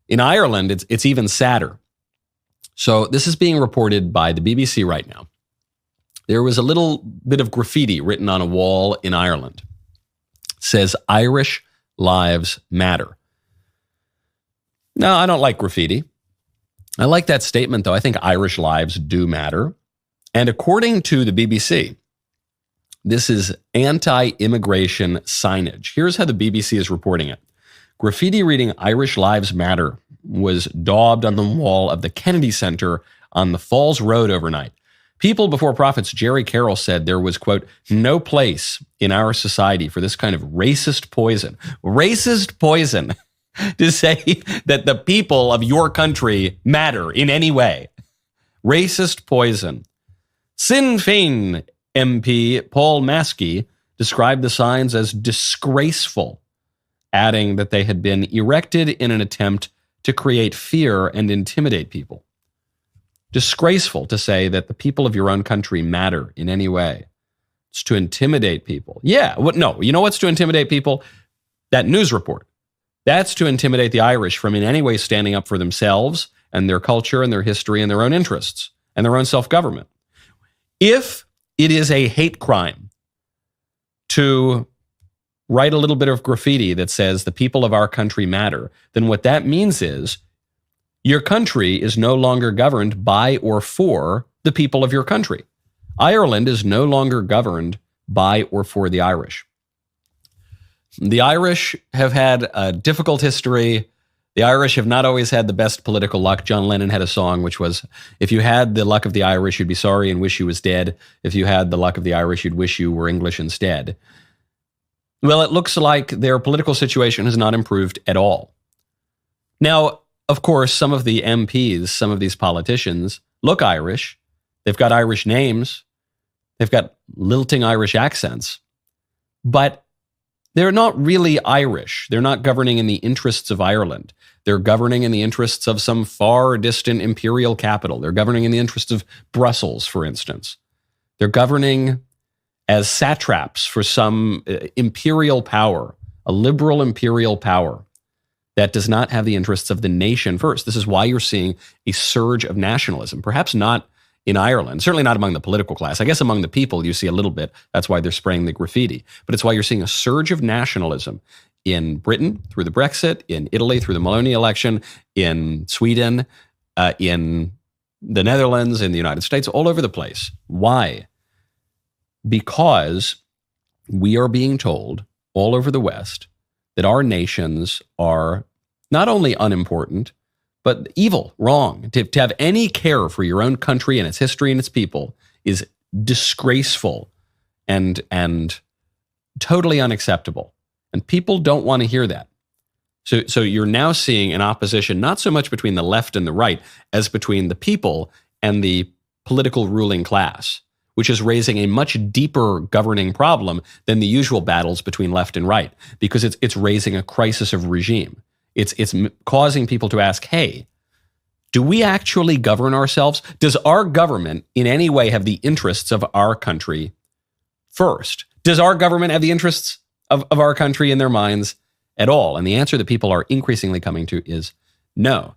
In Ireland, it's even sadder. So this is being reported by the BBC right now. There was a little bit of graffiti written on a wall in Ireland. It says, Irish lives matter. No, I don't like graffiti. I like that statement, though. I think Irish lives do matter. And according to the BBC, this is anti-immigration signage. Here's how the BBC is reporting it. Graffiti reading Irish Lives Matter was daubed on the wall of the Kennedy Center on the Falls Road overnight. People Before Profits' Gerry Carroll said there was, quote, no place in our society for this kind of racist poison. Racist poison to say that the people of your country matter in any way. Racist poison. Sinn Féin MP Paul Maskey described the signs as disgraceful, adding that they had been erected in an attempt to create fear and intimidate people. Disgraceful to say that the people of your own country matter in any way. It's to intimidate people. Yeah, no, you know what's to intimidate people? That news report. That's to intimidate the Irish from in any way standing up for themselves and their culture and their history and their own interests and their own self-government. If it is a hate crime to write a little bit of graffiti that says the people of our country matter, then what that means is your country is no longer governed by or for the people of your country. Ireland is no longer governed by or for the Irish. The Irish have had a difficult history. The Irish have not always had the best political luck. John Lennon had a song which was, if you had the luck of the Irish, you'd be sorry and wish you was dead. If you had the luck of the Irish, you'd wish you were English instead. Well, it looks like their political situation has not improved at all. Now, of course, some of the MPs, some of these politicians look Irish. They've got Irish names. They've got lilting Irish accents. But they're not really Irish. They're not governing in the interests of Ireland. They're governing in the interests of some far distant imperial capital. They're governing in the interests of Brussels, for instance. They're governing as satraps for some imperial power, a liberal imperial power that does not have the interests of the nation first. This is why you're seeing a surge of nationalism, perhaps not in Ireland, certainly not among the political class. I guess among the people you see a little bit. That's why they're spraying the graffiti. But it's why you're seeing a surge of nationalism in Britain through the Brexit, in Italy through the Maloney election, in Sweden, in the Netherlands, in the United States, all over the place. Why? Because we are being told all over the West that our nations are not only unimportant, but evil, wrong. To have any care for your own country and its history and its people is disgraceful and totally unacceptable. And people don't want to hear that. So you're now seeing an opposition, not so much between the left and the right, as between the people and the political ruling class, which is raising a much deeper governing problem than the usual battles between left and right, because it's raising a crisis of regime. It's causing people to ask, hey, do we actually govern ourselves? Does our government in any way have the interests of our country first? Does our government have the interests of our country in their minds at all? And the answer that people are increasingly coming to is no.